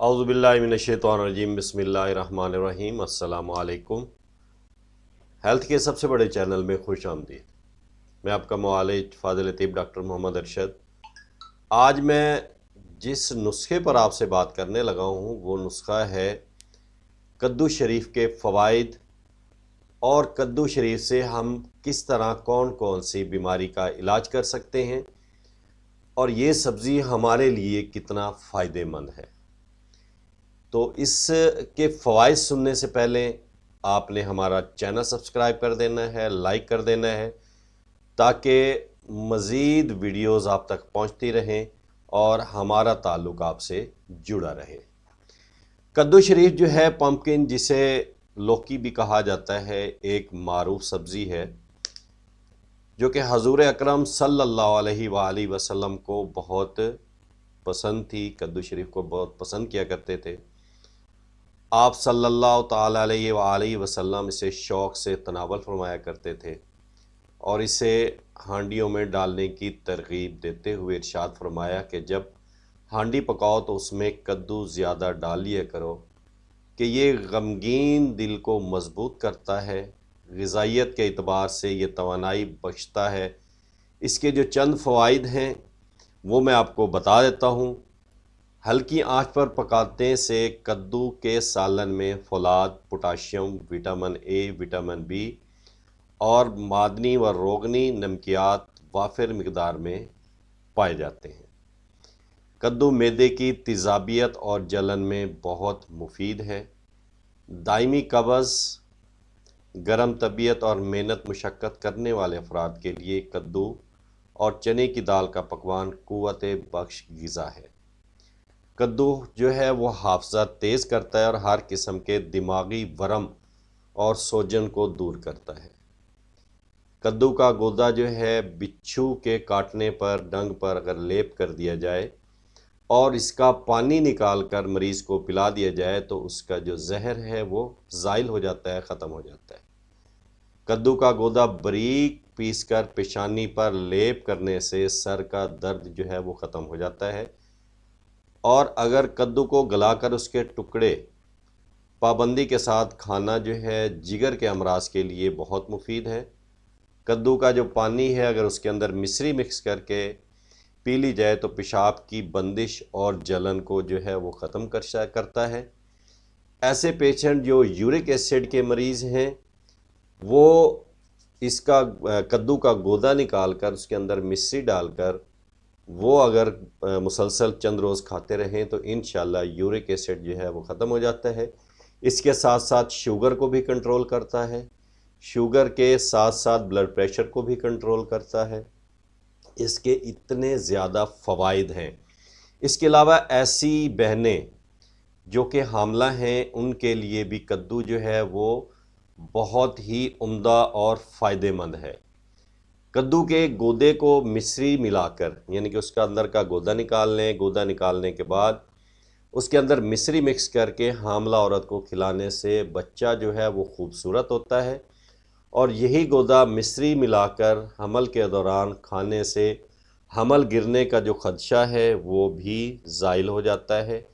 अऊज़ु बिल्लाहि मिनश्शैतानिर्रजीम बिस्मिल्लाहिर्रहमानिर्रहीम। अस्सलाम वालेकुम। हेल्थ के सबसे बड़े चैनल में खुश आमदीद। मैं आपका मुआलिज फ़ाज़िल लतीफ़ डॉक्टर मोहम्मद अरशद। आज मैं जिस नुस्खे पर आपसे बात करने लगा हूँ वो नुस्खा है कद्दू शरीफ के फ़वाइद और कद्दू शरीफ से हम किस तरह कौन कौन सी बीमारी का इलाज कर सकते हैं और ये सब्ज़ी हमारे लिए कितना फ़ायदेमंद है। तो इसके फ़वाइद सुनने से पहले आपने हमारा चैनल सब्सक्राइब कर देना है, लाइक कर देना है, ताकि मज़ीद वीडियोज़ आप तक पहुंचती रहें और हमारा ताल्लुक़ आपसे जुड़ा रहे। कद्दू शरीफ जो है पम्पकिन, जिसे लौकी भी कहा जाता है, एक मारूफ सब्ज़ी है जो कि हज़ूर अकरम सल्लल्लाहु अलैहि वसल्लम को बहुत पसंद थी। कद्दू शरीफ को बहुत पसंद किया करते थे। आप सल्लल्लाहु ताला अलैहि वसल्लम इसे शौक़ से तनावल फरमाया करते थे और इसे हांडियों में डालने की तरगीब देते हुए इरशाद फरमाया कि जब हांडी पकाओ तो उसमें कद्दू ज़्यादा डाल लिया करो कि ये गमगीन दिल को मज़बूत करता है, ग़िज़ाइयत के एतबार से ये तवानाई बख्शता है। इसके जो चंद फ़वाइद हैं वो मैं आपको बता देता हूँ। हल्की आंच पर पकाने से कद्दू के सालन में फ़ौलाद, potassium, vitamin A, vitamin B और मादनी व रोगनी नमकियात वाफिर मिकदार में पाए जाते हैं। कद्दू मैदे की तेज़ाबियत और जलन में बहुत मुफीद है। दायमी कब्ज़, गरम तबीयत और मेहनत मुशक्क़त करने वाले अफराद के लिए कद्दू और चने की दाल का पकवान क़ुव्वत बख्श ग़िज़ा है। कद्दू जो है वो हाफ़ज़ा तेज़ करता है और हर किस्म के दिमागी वरम और सोजन को दूर करता है। कद्दू का गूदा जो है बिच्छू के काटने पर, डंग पर अगर लेप कर दिया जाए और इसका पानी निकाल कर मरीज़ को पिला दिया जाए तो उसका जो जहर है वो ज़ाइल हो जाता है, ख़त्म हो जाता है। कद्दू का गूदा बारीक पीस कर पेशानी पर लेप करने से सर का दर्द जो है वो ख़त्म हो जाता है। और अगर कद्दू को गलाकर उसके टुकड़े पाबंदी के साथ खाना जो है जिगर के अमराज के लिए बहुत मुफीद है। कद्दू का जो पानी है अगर उसके अंदर मिश्री मिक्स करके पी ली जाए तो पेशाब की बंदिश और जलन को जो है वो ख़त्म करता है। ऐसे पेशेंट जो यूरिक एसिड के मरीज़ हैं वो इसका कद्दू का गूदा निकाल कर उसके अंदर मिश्री डालकर वो अगर मुसलसल चंद रोज़ खाते रहें तो इंशाल्लाह यूरिक एसिड जो है वो ख़त्म हो जाता है। इसके साथ साथ शुगर को भी कंट्रोल करता है। शुगर के साथ साथ ब्लड प्रेशर को भी कंट्रोल करता है। इसके इतने ज़्यादा फ़वाइद हैं। इसके अलावा ऐसी बहनें जो कि हामला हैं उनके लिए भी कद्दू जो है वो बहुत ही उम्दा और फ़ायदेमंद है। कद्दू के गूदे को मिश्री मिलाकर, यानी कि उसका अंदर का गूदा निकाल लें। गूदा निकालने के बाद उसके अंदर मिश्री मिक्स करके हामला औरत को खिलाने से बच्चा जो है वो खूबसूरत होता है। और यही गूदा मिश्री मिलाकर हमल के दौरान खाने से हमल गिरने का जो ख़दशा है वो भी ज़ाइल हो जाता है,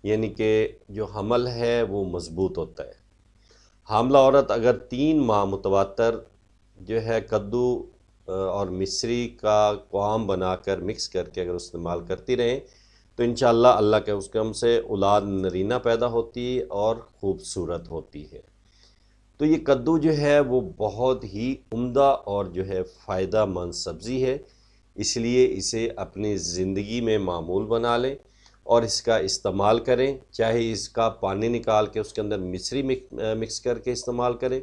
यानी कि जो हमल है वो मज़बूत होता है। हामला औरत अगर 3 माह मुतवातर जो है कद्दू और मिश्री का क़्वाम बनाकर मिक्स करके अगर इस्तेमाल करती रहें तो इंशाअल्लाह अल्लाह के हुक्म से औलाद नरीना पैदा होती है और ख़ूबसूरत होती है। तो ये कद्दू जो है वो बहुत ही उम्दा और जो है फ़ायदा मंद सब्ज़ी है, इसलिए इसे अपनी ज़िंदगी में मामूल बना लें और इसका इस्तेमाल करें। चाहे इसका पानी निकाल के उसके अंदर मिश्री मिक्स करके इस्तेमाल करें।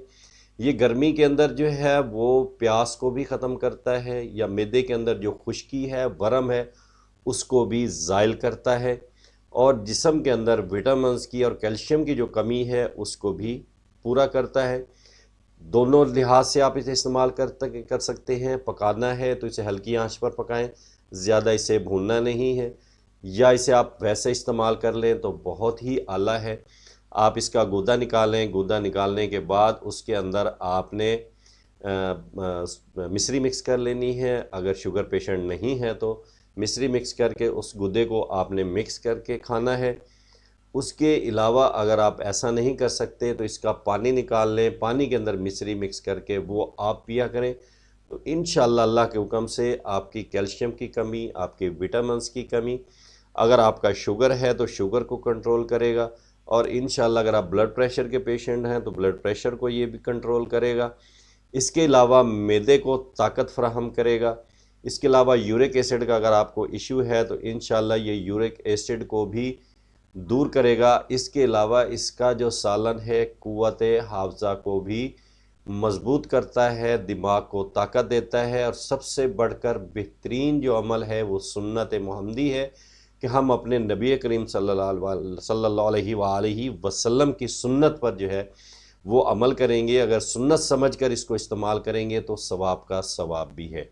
ये गर्मी के अंदर जो है वो प्यास को भी ख़त्म करता है, या मैदे के अंदर जो खुश्की है, वरम है, उसको भी ज़ाइल करता है और जिस्म के अंदर विटामिन्स की और कैल्शियम की जो कमी है उसको भी पूरा करता है। दोनों लिहाज से आप इसे इस्तेमाल कर सकते हैं। पकाना है तो इसे हल्की आंच पर पकाएं, ज़्यादा इसे भूनना नहीं है, या इसे आप वैसे इस्तेमाल कर लें तो बहुत ही आला है। आप इसका गूदा निकालें। गूदा निकालने के बाद उसके अंदर आपने मिश्री मिक्स कर लेनी है। अगर शुगर पेशेंट नहीं है तो मिश्री मिक्स करके उस गूदे को आपने मिक्स करके खाना है। اس کے علاوہ اگر آپ ایسا نہیں کر سکتے تو اس کا پانی نکال لیں، پانی کے اندر مصری مکس کر کے وہ آپ پیا کریں، تو انشاءاللہ اللہ کے حکم سے آپ کی کیلشیم کی کمی، آپ کے وٹامنس کی کمی، اگر آپ کا شوگر ہے تو شوگر کو کنٹرول کرے گا، اور انشاءاللہ اگر آپ بلڈ پریشر کے پیشنٹ ہیں تو بلڈ پریشر کو یہ بھی کنٹرول کرے گا۔ اس کے علاوہ معدے کو طاقت فراہم کرے گا۔ اس کے علاوہ یورک ایسڈ کا اگر آپ کو ایشو ہے تو انشاءاللہ یہ یورک ایسڈ کو بھی دور کرے گا۔ اس کے علاوہ اس کا جو سالن ہے قوت حافظہ کو بھی مضبوط کرتا ہے، دماغ کو طاقت دیتا ہے، اور سب سے بڑھ کر بہترین جو عمل ہے وہ سنت محمدی ہے کہ ہم اپنے نبی کریم صلی اللہ علیہ وآلہ وسلم کی سنت پر جو ہے وہ عمل کریں گے۔ اگر سنت سمجھ کر اس کو استعمال کریں گے تو ثواب کا ثواب بھی ہے۔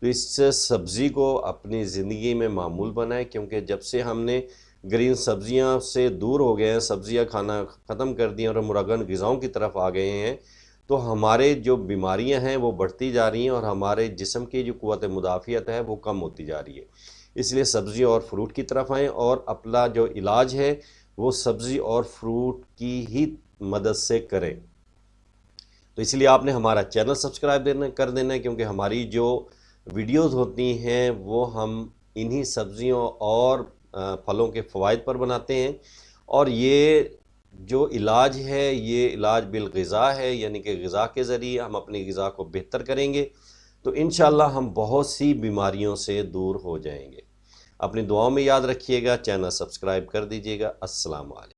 تو اس سبزی کو اپنی زندگی میں معمول بنائیں، کیونکہ جب سے ہم نے گرین سبزیاں سے دور ہو گئے ہیں، سبزیاں کھانا ختم کر دی ہیں اور مرغن غذاؤں کی طرف آ گئے ہیں، تو ہمارے جو بیماریاں ہیں وہ بڑھتی جا رہی ہیں اور ہمارے جسم کی جو قوت مدافعت ہے وہ کم ہوتی جا رہی ہے۔ اس لیے سبزی اور فروٹ کی طرف آئیں، اور اپنا جو علاج ہے وہ سبزی اور فروٹ کی ہی مدد سے کریں۔ تو اس لیے آپ نے ہمارا چینل سبسکرائب کر دینا ہے، کیونکہ ہماری جو ویڈیوز ہوتی ہیں وہ ہم انہی سبزیوں اور پھلوں کے فوائد پر بناتے ہیں، اور یہ جو علاج ہے یہ علاج بالغذا ہے، یعنی کہ غذا کے ذریعے ہم اپنی غذا کو بہتر کریں گے تو انشاءاللہ ہم بہت سی بیماریوں سے دور ہو جائیں گے۔ اپنی دعاؤں میں یاد رکھیے گا، چینل سبسکرائب کر دیجیے گا۔ السلام علیکم۔